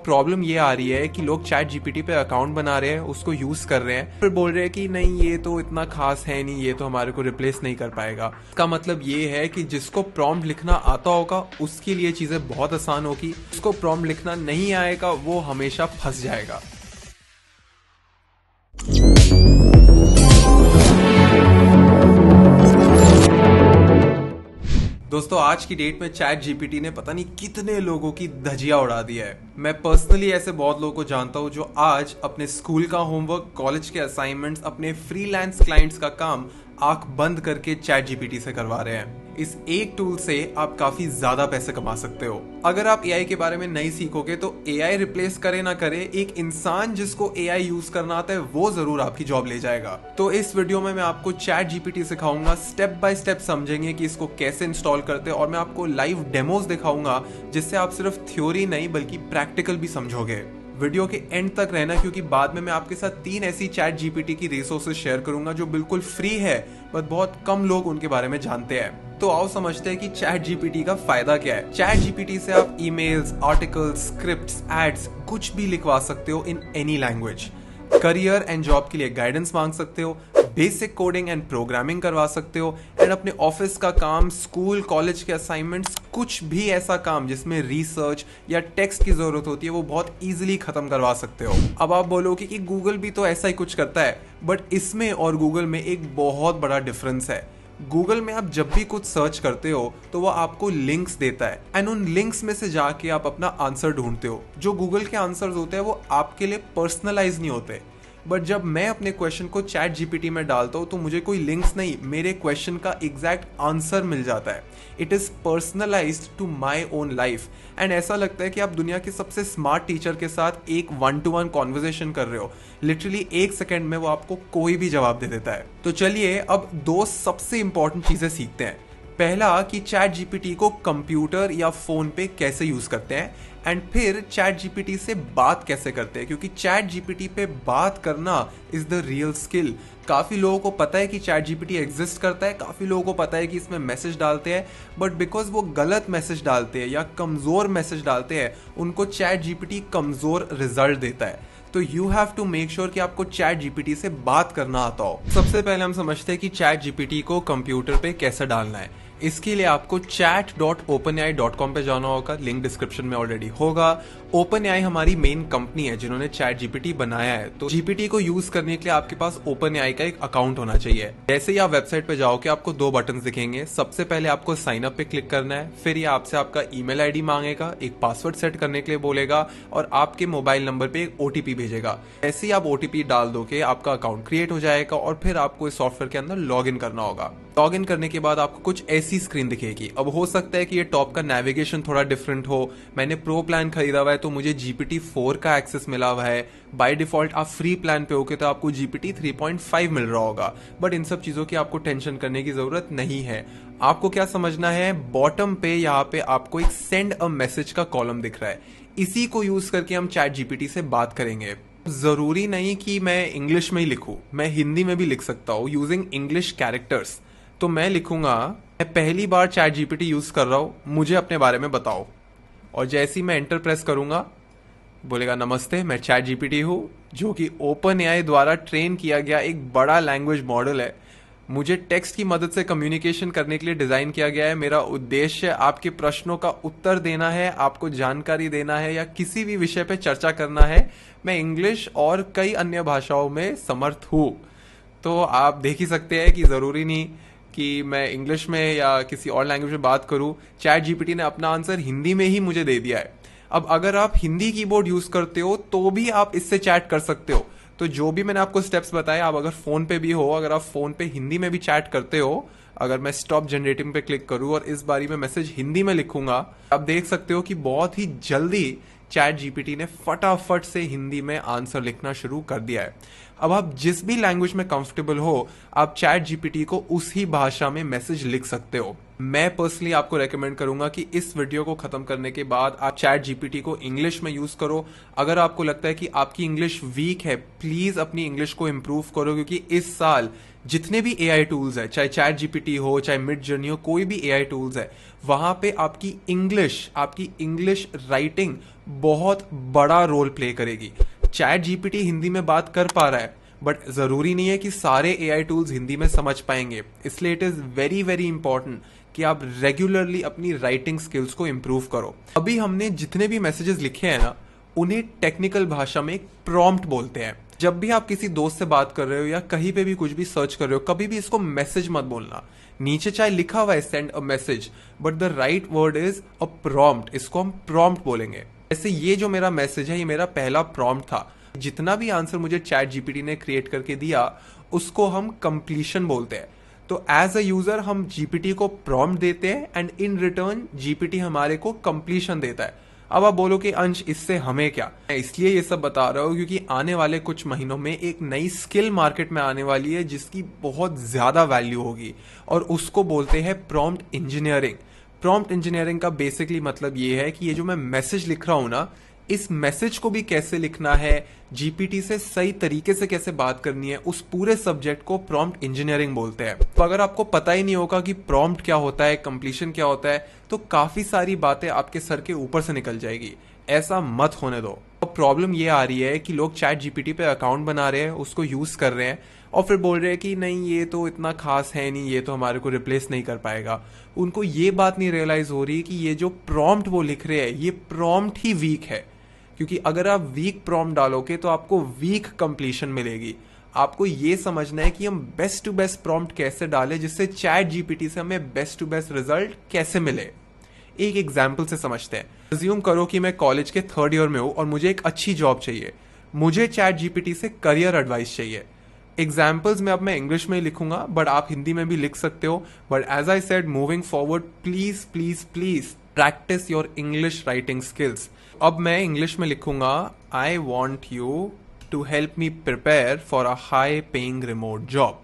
अब प्रॉब्लम ये आ रही है कि लोग चैट जीपीटी पे अकाउंट बना रहे हैं, उसको यूज कर रहे हैं, फिर बोल रहे हैं कि नहीं ये तो इतना खास है नहीं, ये तो हमारे को रिप्लेस नहीं कर पाएगा। इसका मतलब ये है कि जिसको प्रॉम्प्ट लिखना आता होगा उसके लिए चीजें बहुत आसान होगी, जिसको प्रॉम्प्ट लिखना नहीं आएगा वो हमेशा फंस जाएगा। दोस्तों आज की डेट में चैट जीपीटी ने पता नहीं कितने लोगों की धजिया उड़ा दिया है। मैं पर्सनली ऐसे बहुत लोगों को जानता हूं जो आज अपने स्कूल का होमवर्क, कॉलेज के असाइनमेंट्स, अपने फ्रीलांस क्लाइंट्स का काम आंख बंद करके चैट जीपीटी से करवा रहे हैं। इस एक टूल से आप काफी ज्यादा पैसे कमा सकते हो। अगर आप एआई के बारे में नहीं सीखोगे तो एआई रिप्लेस करे ना करे, एक इंसान जिसको एआई यूज करना आता है वो जरूर आपकी जॉब ले जाएगा। तो इस वीडियो में मैं आपको चैट जीपीटी सिखाऊंगा, स्टेप बाय स्टेप समझेंगे कि इसको कैसे इंस्टॉल करते हैं, और मैं आपको लाइव डेमोज दिखाऊंगा जिससे आप सिर्फ थ्योरी नहीं बल्कि प्रैक्टिकल भी समझोगे। वीडियो के एंड तक रहना क्योंकि बाद में मैं आपके साथ 3 ऐसी चैट जीपीटी की रिसोर्सेज शेयर करूंगा जो बिल्कुल फ्री है, बट बहुत कम लोग उनके बारे में जानते हैं। तो आओ समझते हैं कि चैट जीपीटी का फायदा क्या है। चैट जीपीटी से आप ईमेल्स, आर्टिकल्स, स्क्रिप्ट्स, एड्स कुछ भी लिखवा सकते हो in any language. Career and job के लिए गाइडेंस मांग सकते हो, बेसिक कोडिंग एंड प्रोग्रामिंग करवा सकते हो, एंड अपने ऑफिस का काम, स्कूल कॉलेज के असाइनमेंट्स, कुछ भी ऐसा काम जिसमें रिसर्च या टेक्स्ट की जरूरत होती है वो बहुत इजीली खत्म करवा सकते हो। अब आप बोलोगे कि गूगल भी तो ऐसा ही कुछ करता है, बट इसमें और गूगल में एक बहुत बड़ा डिफरेंस है। गूगल में आप जब भी कुछ सर्च करते हो तो वो आपको लिंक्स देता है, एंड उन लिंक्स में से जाके आप अपना आंसर ढूंढते हो। जो गूगल के आंसर्स होते हैं वो आपके लिए पर्सनलाइज नहीं होते, बट जब मैं अपने क्वेश्चन को चैट जीपीटी में डालता हूं तो मुझे कोई लिंक्स नहीं, मेरे क्वेश्चन का एग्जैक्ट आंसर मिल जाता है। It is personalised to my own life, and ऐसा लगता है कि आप दुनिया के सबसे स्मार्ट टीचर के साथ एक 1-to-1 कॉन्वर्सेशन कर रहे हो। लिटरली 1 सेकेंड में वो आपको कोई भी जवाब दे देता है। तो चलिए अब 2 सबसे इंपॉर्टेंट चीजें सीखते हैं। पहला कि चैट जीपीटी को कंप्यूटर या फोन पे कैसे यूज करते हैं, एंड फिर चैट जीपीटी से बात कैसे करते हैं, क्योंकि चैट जीपीटी पे बात करना इज द रियल स्किल। काफी लोगों को पता है कि चैट जीपीटी एग्जिस्ट करता है, काफी लोगों को पता है कि इसमें मैसेज डालते हैं, बट बिकॉज वो गलत मैसेज डालते हैं या कमजोर मैसेज डालते हैं उनको चैट जीपीटी कमजोर रिजल्ट देता है। तो you have to make sure कि आपको चैट जीपीटी से बात करना आता हो। सबसे पहले हम समझते हैं कि चैट जीपीटी को कंप्यूटर पे कैसे डालना है। इसके लिए आपको chat.openai.com पे जाना होगा, लिंक डिस्क्रिप्शन में ऑलरेडी होगा। OpenAI हमारी मेन कंपनी है जिन्होंने चैट जीपीटी बनाया है। तो जीपीटी को यूज करने के लिए आपके पास OpenAI का एक अकाउंट होना चाहिए। जैसे ही आप वेबसाइट पे जाओगे आपको 2 बटन दिखेंगे। सबसे पहले आपको साइन अप पे क्लिक करना है, फिर ये आपसे आपका ईमेल आईडी मांगेगा, एक पासवर्ड सेट करने के लिए बोलेगा और आपके मोबाइल नंबर पे एक ओटीपी भेजेगा। ऐसे ही आप ओटीपी डाल दोगे आपका अकाउंट क्रिएट हो जाएगा और फिर आपको इस सॉफ्टवेयर के अंदर लॉग इन करना होगा। लॉग इन करने के बाद आपको कुछ ऐसी स्क्रीन दिखेगी। अब हो सकता है कि ये टॉप का नेविगेशन थोड़ा डिफरेंट हो, मैंने प्रो प्लान खरीदा हुआ है तो मुझे जीपीटी 4 का एक्सेस मिला हुआ है। बाय डिफॉल्ट आप फ्री प्लान पे होगे तो आपको जीपीटी 3.5 मिल रहा होगा, बट इन सब चीजों की आपको टेंशन करने की जरूरत नहीं है। आपको क्या समझना है, बॉटम पे यहाँ पे आपको एक सेंड अ मैसेज का कॉलम दिख रहा है, इसी को यूज करके हम चैट जीपीटी से बात करेंगे। जरूरी नहीं कि मैं इंग्लिश में ही लिखूं, मैं हिंदी में भी लिख सकता हूँ यूजिंग इंग्लिश कैरेक्टर्स। तो मैं लिखूंगा, मैं पहली बार चैट जीपीटी यूज कर रहा हूं, मुझे अपने बारे में बताओ। और जैसे ही मैं एंटर प्रेस करूंगा बोलेगा नमस्ते, मैं चैट जीपीटी हूं जो कि OpenAI द्वारा ट्रेन किया गया एक बड़ा लैंग्वेज मॉडल है। मुझे टेक्स्ट की मदद से कम्युनिकेशन करने के लिए डिजाइन किया गया है। मेरा उद्देश्य आपके प्रश्नों का उत्तर देना है, आपको जानकारी देना है या किसी भी विषय पे चर्चा करना है। मैं इंग्लिश और कई अन्य भाषाओं में समर्थ हूं। तो आप देख ही सकते हैं कि जरूरी नहीं कि मैं इंग्लिश में या किसी और लैंग्वेज में बात करूं, चैट जीपीटी ने अपना आंसर हिंदी में ही मुझे दे दिया है। अब अगर आप हिंदी कीबोर्ड यूज करते हो तो भी आप इससे चैट कर सकते हो। तो जो भी मैंने आपको स्टेप्स बताए, आप अगर फोन पे भी हो, अगर आप फोन पे हिंदी में भी चैट करते हो, अगर मैं स्टॉप जनरेटिंग पे क्लिक करूं और इस बारी में मैसेज हिंदी में लिखूंगा, आप देख सकते हो कि बहुत ही जल्दी चैट जीपीटी ने फटाफट से हिंदी में आंसर लिखना शुरू कर दिया है। अब आप जिस भी लैंग्वेज में कंफर्टेबल हो, आप चैट जीपीटी को उसी भाषा में मैसेज लिख सकते हो। मैं पर्सनली आपको रेकमेंड करूंगा कि इस वीडियो को खत्म करने के बाद आप चैट जीपीटी को इंग्लिश में यूज करो। अगर आपको लगता है कि आपकी इंग्लिश वीक है, प्लीज अपनी इंग्लिश को इम्प्रूव करो, क्योंकि इस साल जितने भी एआई टूल्स है, चाहे चैट जीपीटी हो, चाहे मिड जर्नी हो, कोई भी एआई टूल्स है, वहां पे आपकी इंग्लिश राइटिंग बहुत बड़ा रोल प्ले करेगी। चैट जीपीटी हिंदी में बात कर पा रहा है, बट जरूरी नहीं है कि सारे एआई टूल्स हिंदी में समझ पाएंगे। इसलिए it is very very important कि आप रेगुलरली अपनी राइटिंग स्किल्स को इंप्रूव करो। अभी हमने जितने भी मैसेजेस लिखे हैं ना, उन्हें टेक्निकल भाषा में एक प्रॉम्प्ट बोलते हैं। जब भी आप किसी दोस्त से बात कर रहे हो या कहीं पे भी कुछ भी सर्च कर रहे हो, कभी भी इसको मैसेज मत बोलना। नीचे चाहे लिखा हुआ है send a message, but the right word is a prompt. इसको हम प्रॉम्प्ट बोलेंगे। जैसे ये जो मेरा मैसेज है, ये मेरा पहला प्रॉम्प्ट था। जितना भी आंसर मुझे चैट जीपीटी ने क्रिएट करके दिया, उसको हम कंप्लीशन बोलते हैं। तो एज अ यूजर हम जीपीटी को प्रॉम्प्ट देते हैं एंड इन रिटर्न जीपीटी हमारे को कंप्लीशन देता है। अब आप बोलो कि अंश, इससे हमें क्या? मैं इसलिए ये सब बता रहा हूँ क्योंकि आने वाले कुछ महीनों में एक नई स्किल मार्केट में आने वाली है जिसकी बहुत ज्यादा वैल्यू होगी, और उसको बोलते हैं प्रॉम्प्ट इंजीनियरिंग। प्रॉम्प्ट इंजीनियरिंग का बेसिकली मतलब ये है कि ये जो मैं मैसेज लिख रहा हूं ना, इस मैसेज को भी कैसे लिखना है, जीपीटी से सही तरीके से कैसे बात करनी है, उस पूरे सब्जेक्ट को प्रॉम्प्ट इंजीनियरिंग बोलते हैं। तो अगर आपको पता ही नहीं होगा कि प्रॉम्प्ट क्या होता है, कंप्लीशन क्या होता है, तो काफी सारी बातें आपके सर के ऊपर से निकल जाएगी। ऐसा मत होने दो। अब प्रॉब्लम ये आ रही है कि लोग चैट जीपीटी पे अकाउंट बना रहे हैं, उसको यूज कर रहे हैं और फिर बोल रहे हैं कि नहीं, ये तो इतना खास है नहीं, ये तो हमारे को रिप्लेस नहीं कर पाएगा। उनको ये बात नहीं रियलाइज हो रही कि ये जो प्रॉम्प्ट वो लिख रहे हैं, ये प्रॉम्प्ट ही वीक है। क्योंकि अगर आप वीक प्रॉम्प्ट डालोगे तो आपको वीक कंप्लीशन मिलेगी। आपको ये समझना है कि हम बेस्ट टू बेस्ट प्रॉम्प्ट कैसे डालें जिससे चैट जीपीटी से हमें बेस्ट टू बेस्ट रिजल्ट कैसे मिले। एक एग्जाम्पल से समझते हैं। अज्यूम करो कि मैं कॉलेज के 3rd ईयर में हूं और मुझे एक अच्छी जॉब चाहिए। मुझे चैट जीपीटी से करियर एडवाइस चाहिए। एग्जाम्पल्स में अब मैं इंग्लिश में ही लिखूंगा, बट आप हिंदी में भी लिख सकते हो। But as I said, moving forward, please please please practise your English writing skills. अब मैं इंग्लिश में लिखूंगा, I want you to help me prepare for a high paying remote job.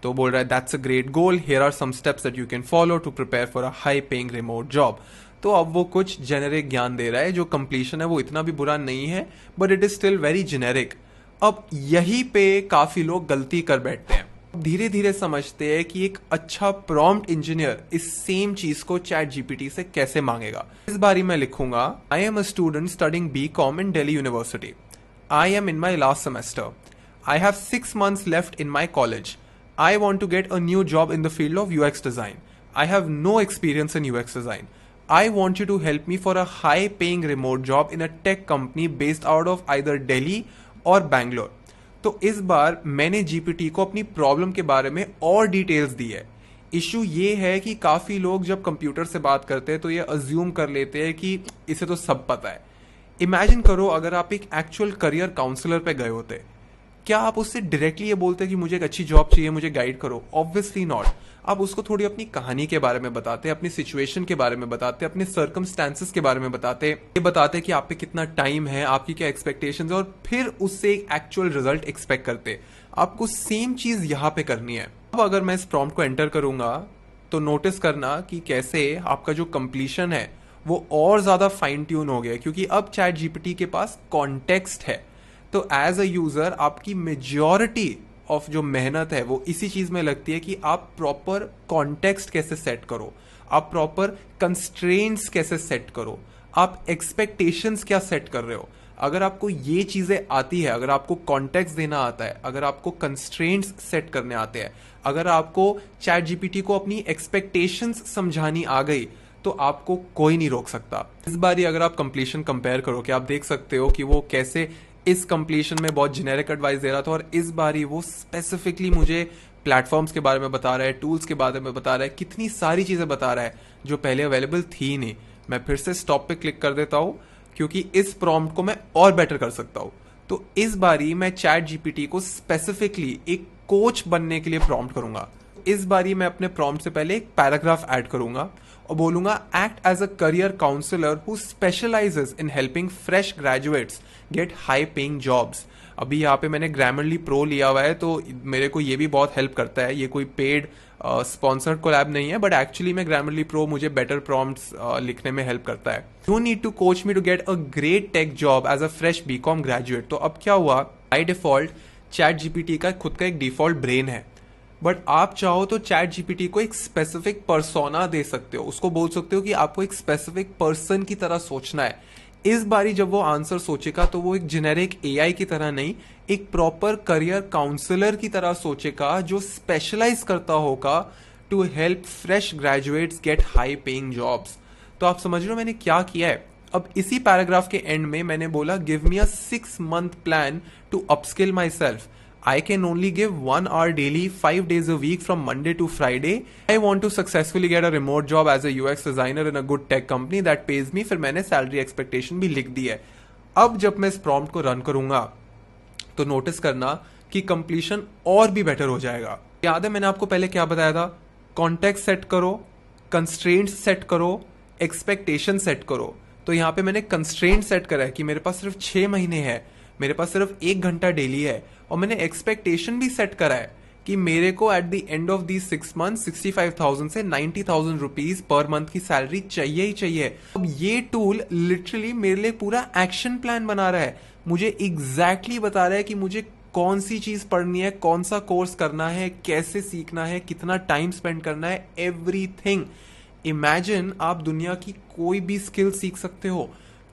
तो बोल रहा है that's a great goal, here are some steps that you can follow to prepare for a high paying remote job. तो अब वो कुछ generic ज्ञान दे रहा है। जो कंप्लीशन है वो इतना भी बुरा नहीं है, but it is still very generic. अब यहीं पे काफी लोग गलती कर बैठते हैं। धीरे धीरे समझते हैं कि एक अच्छा प्रॉम्प्ट इंजीनियर इस सेम चीज को चैट जीपीटी से कैसे मांगेगा। इस बारी मैं लिखूंगा, I am a student studying BCom in Delhi university. I am in my last semester. I have 6 months left in my college. I want to get a new job in the field of UX design. I have no experience in UX design. I want you to help me for a high paying remote job in a tech company based out of either Delhi or Bangalore. तो इस बार मैंने GPT को अपनी problem के बारे में और details दी है। इशू ये है कि काफी लोग जब कंप्यूटर से बात करते हैं तो ये अज्यूम कर लेते हैं कि इसे तो सब पता है। इमेजिन करो अगर आप एक एक्चुअल करियर काउंसलर पे गए होते, क्या आप उससे डायरेक्टली ये बोलते कि मुझे एक अच्छी जॉब चाहिए, मुझे गाइड करो? Obviously not. आप उसको थोड़ी अपनी कहानी के बारे में बताते, अपनी सिचुएशन के बारे में बताते, अपने सर्कमस्टांसेस के बारे में बताते, ये बताते कि आप पे कितना टाइम है, आपकी क्या एक्सपेक्टेशंस है, और फिर उससे एक एक्चुअल रिजल्ट एक्सपेक्ट करते। आपको सेम चीज यहाँ पे करनी है। अब अगर मैं इस प्रॉम्प्ट को एंटर करूंगा तो नोटिस करना कि कैसे आपका जो कंप्लीशन है वो और ज्यादा फाइन ट्यून हो गया, क्योंकि अब चैट जीपीटी के पास कॉन्टेक्स्ट है। तो एज अ यूजर आपकी मेजॉरिटी ऑफ जो मेहनत है वो इसी चीज में लगती है कि आप प्रॉपर कॉन्टेक्स्ट कैसे सेट करो, आप प्रॉपर कंस्ट्रेंट्स कैसे सेट करो, आप एक्सपेक्टेशंस क्या सेट कर रहे हो। अगर आपको ये चीजें आती है, अगर आपको कॉन्टेक्स्ट देना आता है, अगर आपको कंस्ट्रेंट्स सेट करने आते हैं, अगर आपको चैट जीपीटी को अपनी एक्सपेक्टेशंस समझानी आ गई, तो आपको कोई नहीं रोक सकता। इस बार अगर आप कंप्लीशन कंपेयर करो कि आप देख सकते हो कि वो कैसे इस कंप्लीशन में बहुत जेनेरिक एडवाइस दे रहा था, और इस बार वो स्पेसिफिकली मुझे प्लेटफॉर्म्स के बारे में बता रहा है, टूल्स के बारे में बता रहा है, कितनी सारी चीजें बता रहा है जो पहले अवेलेबल थी नहीं। मैं फिर से स्टॉप पे क्लिक कर देता हूं क्योंकि इस प्रॉम्प्ट को मैं और बेटर कर सकता हूं। तो इस बारी मैं चैट जीपीटी को स्पेसिफिकली एक कोच बनने के लिए प्रॉम्प्ट करूंगा। इस बारी मैं अपने प्रॉम्प्ट से पहले एक पैराग्राफ ऐड करूंगा और बोलूंगा act as a career counsellor who specialises in helping fresh graduates get high paying jobs. अभी यहाँ पे मैंने ग्रामरली प्रो लिया हुआ है तो मेरे को ये भी बहुत हेल्प करता है। ये कोई पेड स्पॉन्सर्ड कोलैब नहीं है, बट एक्चुअली में ग्रामरली प्रो मुझे बेटर प्रॉम्प्ट्स लिखने में हेल्प करता है। You need to coach me to get a great tech job as a fresh BCom graduate. तो अब क्या हुआ, बाय डिफॉल्ट चैट जीपीटी का खुद का एक डिफॉल्ट ब्रेन है, बट आप चाहो तो चैट जीपीटी को एक स्पेसिफिक पर्सोना दे सकते हो। उसको बोल सकते हो कि आपको एक स्पेसिफिक पर्सन की तरह सोचना है। इस बारी जब वो आंसर सोचेगा तो वो एक जेनेरिक एआई की तरह नहीं, एक प्रॉपर करियर काउंसलर की तरह सोचेगा जो स्पेशलाइज करता होगा to help fresh graduates get high paying jobs. तो आप समझ रहे हो मैंने क्या किया है। अब इसी पैराग्राफ के एंड में मैंने बोला give me a 6 month plan to upskill myself. I can only give 1 hour daily, 5 days a week from Monday to Friday. I want to successfully get a remote job as a UX designer in a good tech company that pays me. फिर मैंने salary expectation भी लिख दी है। अब जब मैं इस prompt को रन करूंगा तो नोटिस करना कि कंप्लीशन और भी बेटर हो जाएगा। याद है मैंने आपको पहले क्या बताया था, कॉन्टेक्स्ट सेट करो, कंस्ट्रेंट्स सेट करो, एक्सपेक्टेशन सेट करो। तो यहाँ पे मैंने कंस्ट्रेंट सेट करा है कि मेरे पास सिर्फ 6 महीने है, मेरे पास सिर्फ 1 घंटा डेली है, और मैंने एक्सपेक्टेशन भी सेट करा है कि मेरे को at the end of the 6 months 65,000 से 90,000 रुपीज पर मंथ की सैलरी चाहिए ही चाहिए। अब ये टूल लिटरली मेरे लिए पूरा एक्शन प्लान बना रहा है, मुझे एग्जैक्टली बता रहा है कि मुझे कौन सी चीज पढ़नी है, कौन सा कोर्स करना है, कैसे सीखना है, कितना टाइम स्पेंड करना है, एवरीथिंग। इमेजिन आप दुनिया की कोई भी स्किल सीख सकते हो,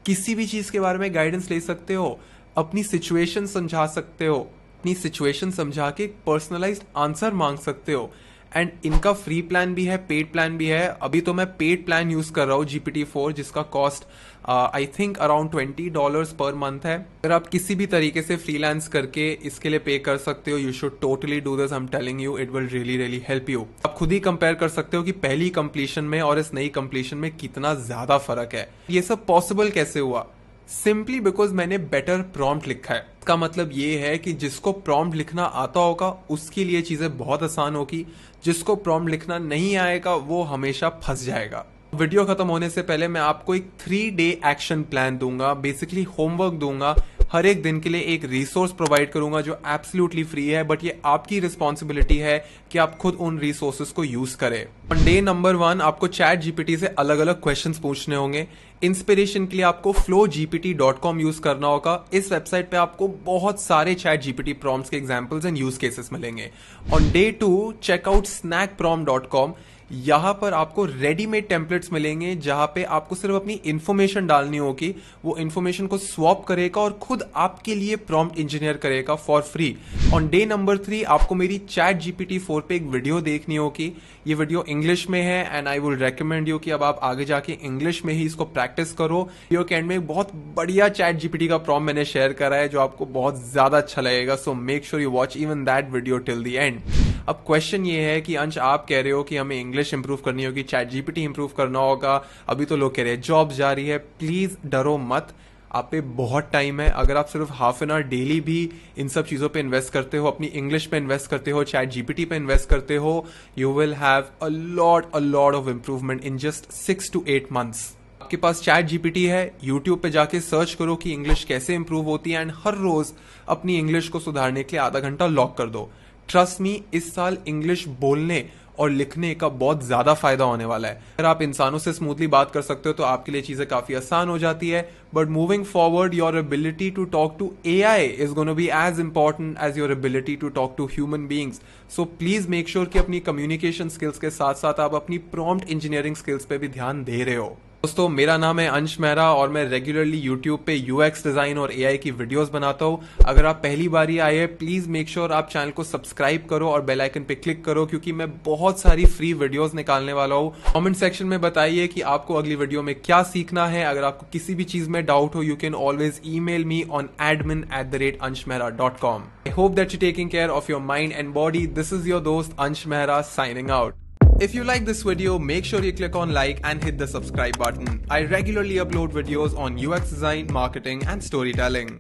किसी भी चीज के बारे में गाइडेंस ले सकते हो, अपनी सिचुएशन समझा सकते हो, अपनी सिचुएशन समझा के पर्सनलाइज्ड आंसर मांग सकते हो। एंड इनका फ्री प्लान भी है, पेड प्लान भी है। अभी तो मैं पेड प्लान यूज कर रहा हूँ GPT-4, जिसका cost I think around $20 per month है। अगर आप किसी भी तरीके से फ्रीलांस करके इसके लिए पे कर सकते हो, you should totally do this. I am telling you, it will really really help you. आप खुद ही कंपेयर कर सकते हो कि पहली कंप्लीशन में और इस नई कंप्लीशन में कितना ज्यादा फर्क है। ये सब पॉसिबल कैसे हुआ? सिंपली बिकॉज मैंने बेटर प्रॉम्प्ट लिखा है। इसका मतलब ये है कि जिसको प्रॉम्प्ट लिखना आता होगा उसके लिए चीजें बहुत आसान होगी, जिसको प्रॉम्प्ट लिखना नहीं आएगा वो हमेशा फंस जाएगा। वीडियो खत्म होने से पहले मैं आपको एक 3-day एक्शन प्लान दूंगा, बेसिकली होमवर्क दूंगा। हर एक दिन के लिए एक रिसोर्स प्रोवाइड करूंगा जो एब्सोल्युटली फ्री है, बट ये आपकी रिस्पॉन्सिबिलिटी है कि आप खुद उन रिसोर्सेज को यूज करें। ऑन डे नंबर 1 आपको चैट जीपीटी से अलग अलग क्वेश्चंस पूछने होंगे। इंस्पिरेशन के लिए आपको flowgpt.com यूज करना होगा। इस वेबसाइट पे आपको बहुत सारे चैट जीपीटी प्रॉम्प्ट्स के एग्जांपल्स एंड यूज केसेस मिलेंगे। On day 2 check out snackprompt.com। यहां पर आपको रेडीमेड टेम्पलेट्स मिलेंगे जहां पे आपको सिर्फ अपनी इंफॉर्मेशन डालनी होगी, वो इंफॉर्मेशन को स्वैप करेगा और खुद आपके लिए प्रॉम्प्ट इंजीनियर करेगा for free. On day number 3 आपको मेरी चैट GPT-4 पे एक वीडियो देखनी होगी। ये वीडियो इंग्लिश में है and I will recommend you कि अब आप आगे जाके इंग्लिश में ही इसको प्रैक्टिस करो। वीडियो के एंड में बहुत बढ़िया चैट जीपीटी का प्रॉम्प्ट मैंने शेयर करा है जो आपको बहुत ज्यादा अच्छा लगेगा, so make sure you watch even that video till the end. अब क्वेश्चन ये है कि अंश आप कह रहे हो कि हमें इंग्लिश इंप्रूव करनी होगी, चैट जीपीटी इंप्रूव करना होगा, अभी तो लोग कह रहे हैं जॉब जा रही है। प्लीज डरो मत, आप पे बहुत टाइम है। अगर आप सिर्फ हाफ एन आवर डेली भी इन सब चीजों पे इन्वेस्ट करते हो, अपनी इंग्लिश पे इन्वेस्ट करते हो, चैट जीपीटी पे इन्वेस्ट करते हो, you will have a lot of improvement in just 6 to 8 months। आपके पास चैट जीपीटी है, यूट्यूब पे जाके सर्च करो कि इंग्लिश कैसे इंप्रूव होती है एंड हर रोज अपनी इंग्लिश को सुधारने के लिए आधा घंटा लॉक कर दो। ट्रस्ट मी, इस साल इंग्लिश बोलने और लिखने का बहुत ज्यादा फायदा होने वाला है। अगर आप इंसानों से स्मूथली बात कर सकते हो तो आपके लिए चीजें काफी आसान हो जाती है। But moving forward your ability to talk to AI is gonna be as important as your ability to talk to human beings. So please make sure कि अपनी कम्युनिकेशन स्किल्स के साथ साथ आप अपनी प्रॉम्प्ट इंजीनियरिंग स्किल्स पे भी ध्यान दे रहे हो। दोस्तों, मेरा नाम है अंश मेहरा और मैं रेगुलरली यूट्यूब पे यूएक्स डिजाइन और एआई की वीडियोस बनाता हूँ। अगर आप पहली बार ही आए हैं, प्लीज मेक श्योर आप चैनल को सब्सक्राइब करो और बेल आइकन पे क्लिक करो, क्योंकि मैं बहुत सारी फ्री वीडियोस निकालने वाला हूँ। कमेंट सेक्शन में बताइए कि आपको अगली वीडियो में क्या सीखना है। अगर आपको किसी भी चीज में डाउट हो, you can always email me on admin@anshmehra.com। I hope that you taking care of your mind and body. This is your दोस्त अंश Mehra signing out. If you like this video, make sure you click on like and hit the subscribe button. I regularly upload videos on UX design, marketing and storytelling.